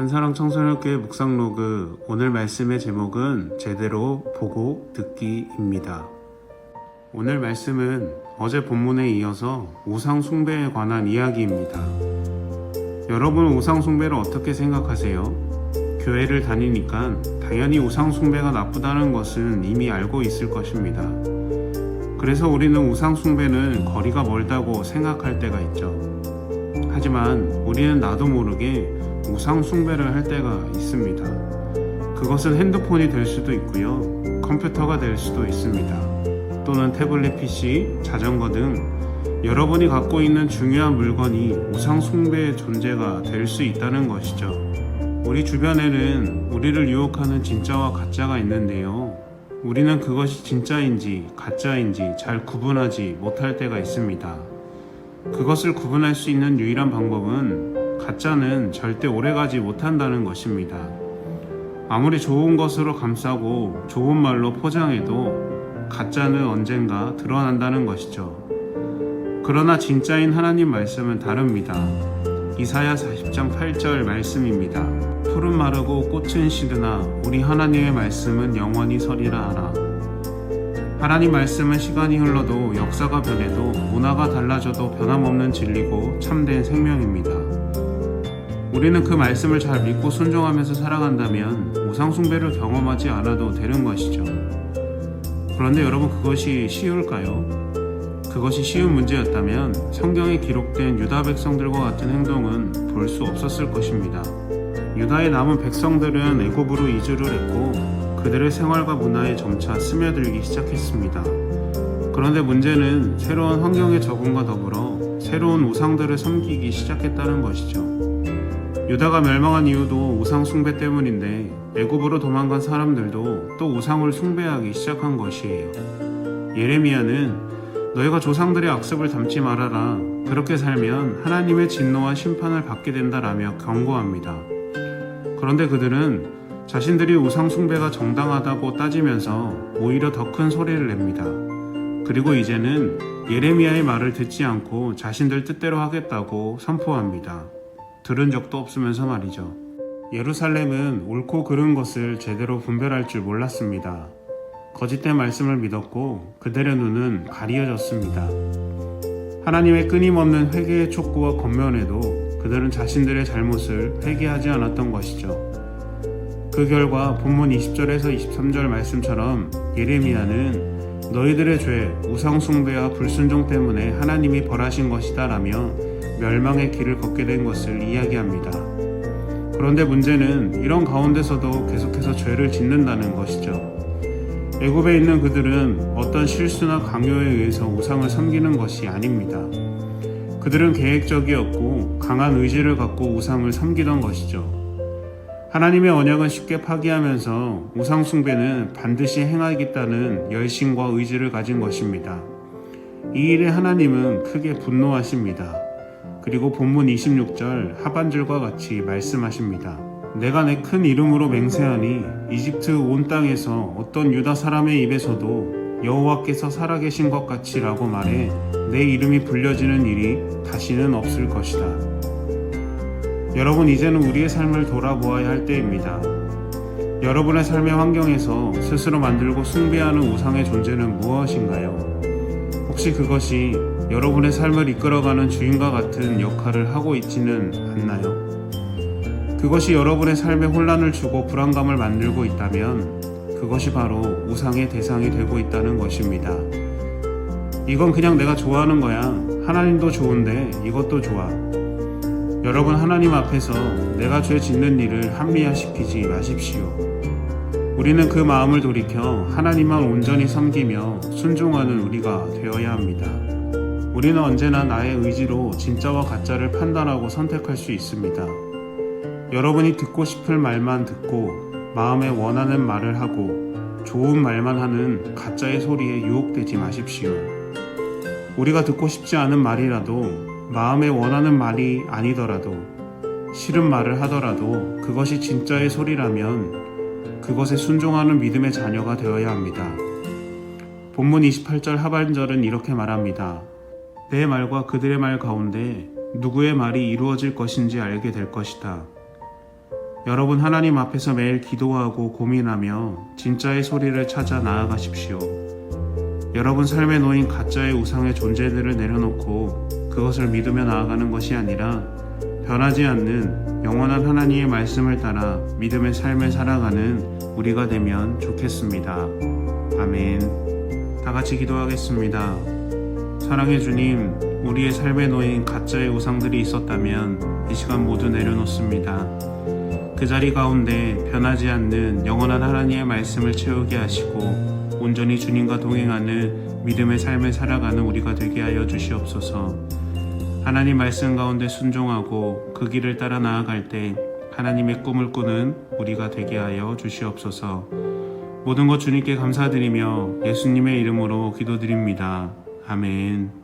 한사랑 청소년교회 묵상로그. 오늘 말씀의 제목은 제대로 보고 듣기입니다. 오늘 말씀은 어제 본문에 이어서 우상 숭배에 관한 이야기입니다. 여러분, 우상 숭배를 어떻게 생각하세요? 교회를 다니니까 당연히 우상 숭배가 나쁘다는 것은 이미 알고 있을 것입니다. 그래서 우리는 우상 숭배는 거리가 멀다고 생각할 때가 있죠. 하지만 우리는 나도 모르게 우상 숭배를 할 때가 있습니다. 그것은 핸드폰이 될 수도 있고요, 컴퓨터가 될 수도 있습니다. 또는 태블릿 PC, 자전거 등 여러분이 갖고 있는 중요한 물건이 우상 숭배의 존재가 될 수 있다는 것이죠. 우리 주변에는 우리를 유혹하는 진짜와 가짜가 있는데요, 우리는 그것이 진짜인지 가짜인지 잘 구분하지 못할 때가 있습니다. 그것을 구분할 수 있는 유일한 방법은 가짜는 절대 오래가지 못한다는 것입니다. 아무리 좋은 것으로 감싸고 좋은 말로 포장해도 가짜는 언젠가 드러난다는 것이죠. 그러나 진짜인 하나님 말씀은 다릅니다. 이사야 40장 8절 말씀입니다. 풀은 마르고 꽃은 시드나 우리 하나님의 말씀은 영원히 서리라 하라. 하나님 말씀은 시간이 흘러도 역사가 변해도 문화가 달라져도 변함없는 진리고 참된 생명입니다. 우리는 그 말씀을 잘 믿고 순종하면서 살아간다면 우상 숭배를 경험하지 않아도 되는 것이죠. 그런데 여러분, 그것이 쉬울까요? 그것이 쉬운 문제였다면 성경에 기록된 유다 백성들과 같은 행동은 볼 수 없었을 것입니다. 유다의 남은 백성들은 애굽으로 이주를 했고 그들의 생활과 문화에 점차 스며들기 시작했습니다. 그런데 문제는 새로운 환경의 적응과 더불어 새로운 우상들을 섬기기 시작했다는 것이죠. 유다가 멸망한 이유도 우상 숭배 때문인데 애굽으로 도망간 사람들도 또 우상을 숭배하기 시작한 것이에요. 예레미야는 너희가 조상들의 악습을 담지 말아라. 그렇게 살면 하나님의 진노와 심판을 받게 된다라며 경고합니다. 그런데 그들은 자신들이 우상 숭배가 정당하다고 따지면서 오히려 더 큰 소리를 냅니다. 그리고 이제는 예레미야의 말을 듣지 않고 자신들 뜻대로 하겠다고 선포합니다. 들은 적도 없으면서 말이죠. 예루살렘은 옳고 그른 것을 제대로 분별할 줄 몰랐습니다. 거짓된 말씀을 믿었고 그들의 눈은 가리어졌습니다. 하나님의 끊임없는 회개의 촉구와 권면에도 그들은 자신들의 잘못을 회개하지 않았던 것이죠. 그 결과 본문 20절에서 23절 말씀처럼 예레미야는 너희들의 죄, 우상 숭배와 불순종 때문에 하나님이 벌하신 것이다 라며 멸망의 길을 걷게 된 것을 이야기합니다. 그런데 문제는 이런 가운데서도 계속해서 죄를 짓는다는 것이죠. 애굽에 있는 그들은 어떤 실수나 강요에 의해서 우상을 섬기는 것이 아닙니다. 그들은 계획적이었고 강한 의지를 갖고 우상을 섬기던 것이죠. 하나님의 언약은 쉽게 파기하면서 우상 숭배는 반드시 행하겠다는 열심과 의지를 가진 것입니다. 이 일에 하나님은 크게 분노하십니다. 그리고 본문 26절 하반절과 같이 말씀하십니다. 내가 내 큰 이름으로 맹세하니 이집트 온 땅에서 어떤 유다 사람의 입에서도 여호와께서 살아계신 것 같이 라고 말해 내 이름이 불려지는 일이 다시는 없을 것이다. 여러분, 이제는 우리의 삶을 돌아보아야 할 때입니다. 여러분의 삶의 환경에서 스스로 만들고 숭배하는 우상의 존재는 무엇인가요? 혹시 그것이 여러분의 삶을 이끌어가는 주인과 같은 역할을 하고 있지는 않나요? 그것이 여러분의 삶에 혼란을 주고 불안감을 만들고 있다면 그것이 바로 우상의 대상이 되고 있다는 것입니다. 이건 그냥 내가 좋아하는 거야. 하나님도 좋은데 이것도 좋아. 여러분, 하나님 앞에서 내가 죄 짓는 일을 합리화시키지 마십시오. 우리는 그 마음을 돌이켜 하나님만 온전히 섬기며 순종하는 우리가 되어야 합니다. 우리는 언제나 나의 의지로 진짜와 가짜를 판단하고 선택할 수 있습니다. 여러분이 듣고 싶을 말만 듣고 마음에 원하는 말을 하고 좋은 말만 하는 가짜의 소리에 유혹되지 마십시오. 우리가 듣고 싶지 않은 말이라도 마음에 원하는 말이 아니더라도 싫은 말을 하더라도 그것이 진짜의 소리라면 그것에 순종하는 믿음의 자녀가 되어야 합니다. 본문 28절 하반절은 이렇게 말합니다. 내 말과 그들의 말 가운데 누구의 말이 이루어질 것인지 알게 될 것이다. 여러분 하나님 앞에서 매일 기도하고 고민하며 진짜의 소리를 찾아 나아가십시오. 여러분 삶에 놓인 가짜의 우상의 존재들을 내려놓고 그것을 믿으며 나아가는 것이 아니라 변하지 않는 영원한 하나님의 말씀을 따라 믿음의 삶을 살아가는 우리가 되면 좋겠습니다. 아멘. 다 같이 기도하겠습니다. 사랑의 주님, 우리의 삶에 놓인 가짜의 우상들이 있었다면 이 시간 모두 내려놓습니다. 그 자리 가운데 변하지 않는 영원한 하나님의 말씀을 채우게 하시고 온전히 주님과 동행하는 믿음의 삶을 살아가는 우리가 되게 하여 주시옵소서. 하나님 말씀 가운데 순종하고 그 길을 따라 나아갈 때 하나님의 꿈을 꾸는 우리가 되게 하여 주시옵소서. 모든 것 주님께 감사드리며 예수님의 이름으로 기도드립니다. 아멘.